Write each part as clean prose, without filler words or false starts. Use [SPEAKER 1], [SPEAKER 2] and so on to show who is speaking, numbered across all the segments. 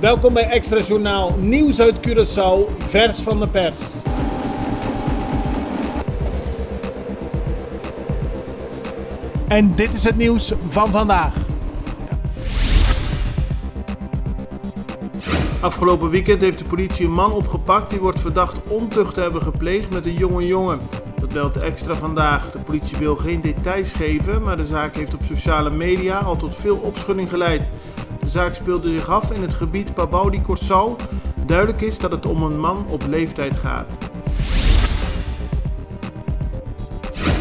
[SPEAKER 1] Welkom bij Extra Journaal, nieuws uit Curaçao, vers van de pers. En dit is het nieuws van vandaag. Afgelopen weekend heeft de politie een man opgepakt die wordt verdacht ontucht te hebben gepleegd met een jonge jongen. Dat meldt Extra vandaag. De politie wil geen details geven, maar de zaak heeft op sociale media al tot veel opschudding geleid. De zaak speelde zich af in het gebied Pabao de Curaçao. Duidelijk is dat het om een man op leeftijd gaat.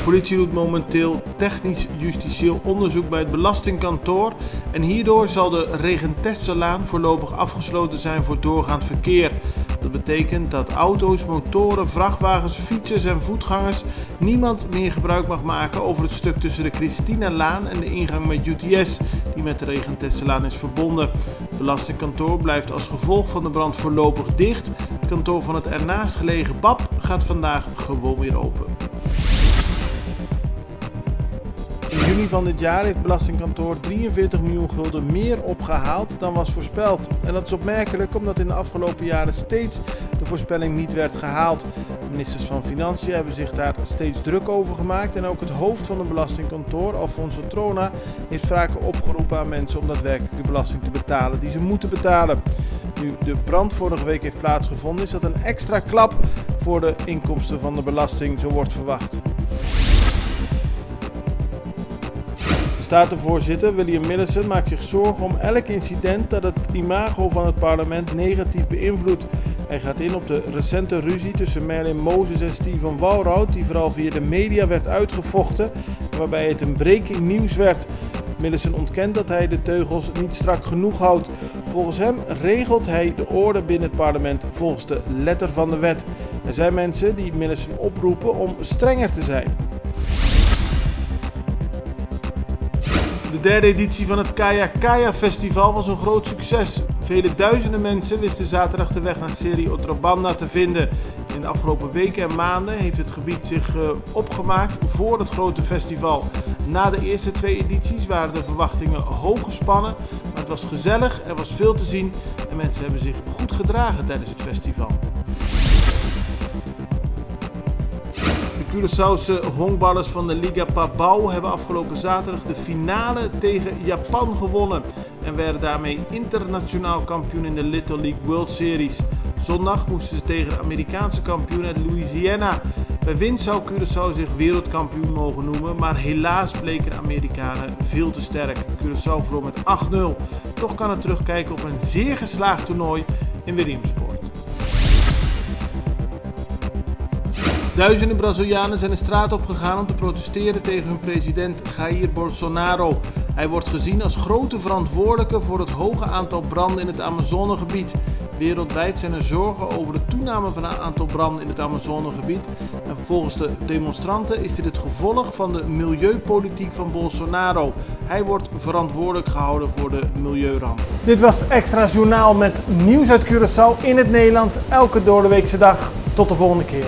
[SPEAKER 1] De politie doet momenteel technisch-justitieel onderzoek bij het belastingkantoor en hierdoor zal de Regentesselaan voorlopig afgesloten zijn voor doorgaand verkeer. Dat betekent dat auto's, motoren, vrachtwagens, fietsers en voetgangers niemand meer gebruik mag maken over het stuk tussen de Christinalaan en de ingang met UTS, die met de Regentesselaan is verbonden. Het belastingkantoor blijft als gevolg van de brand voorlopig dicht. Het kantoor van het ernaast gelegen BAP gaat vandaag gewoon weer open. In juni van dit jaar heeft het belastingkantoor 43 miljoen gulden meer opgehaald dan was voorspeld. En dat is opmerkelijk omdat in de afgelopen jaren steeds de voorspelling niet werd gehaald. De ministers van Financiën hebben zich daar steeds druk over gemaakt en ook het hoofd van het belastingkantoor, Alfonso Trona, heeft vaker opgeroepen aan mensen om daadwerkelijk de belasting te betalen die ze moeten betalen. Nu de brand vorige week heeft plaatsgevonden, is dat een extra klap voor de inkomsten van de belasting, zo wordt verwacht. Statenvoorzitter William Millison maakt zich zorgen om elk incident dat het imago van het parlement negatief beïnvloedt. Hij gaat in op de recente ruzie tussen Merlin Moses en Steven Walraud, die vooral via de media werd uitgevochten, waarbij het een breaking nieuws werd. Millison ontkent dat hij de teugels niet strak genoeg houdt. Volgens hem regelt hij de orde binnen het parlement volgens de letter van de wet. Er zijn mensen die Millison oproepen om strenger te zijn. De derde editie van het Kaya Kaya Festival was een groot succes. Vele duizenden mensen wisten zaterdag de weg naar Seri Otrobanda te vinden. In de afgelopen weken en maanden heeft het gebied zich opgemaakt voor het grote festival. Na de eerste twee edities waren de verwachtingen hoog gespannen, maar het was gezellig, er was veel te zien en mensen hebben zich goed gedragen tijdens het festival. De Curaçaose honkballers van de Liga Pabao hebben afgelopen zaterdag de finale tegen Japan gewonnen en werden daarmee internationaal kampioen in de Little League World Series. Zondag moesten ze tegen de Amerikaanse kampioen uit Louisiana. Bij winst zou Curaçao zich wereldkampioen mogen noemen, maar helaas bleken de Amerikanen veel te sterk. Curaçao verloor met 8-0. Toch kan het terugkijken op een zeer geslaagd toernooi in Williamsport. Duizenden Brazilianen zijn de straat opgegaan om te protesteren tegen hun president Jair Bolsonaro. Hij wordt gezien als grote verantwoordelijke voor het hoge aantal branden in het Amazonegebied. Wereldwijd zijn er zorgen over de toename van het aantal branden in het Amazonegebied. En volgens de demonstranten is dit het gevolg van de milieupolitiek van Bolsonaro. Hij wordt verantwoordelijk gehouden voor de milieuramp. Dit was Extra Journaal met nieuws uit Curaçao in het Nederlands elke doordeweekse dag. Tot de volgende keer.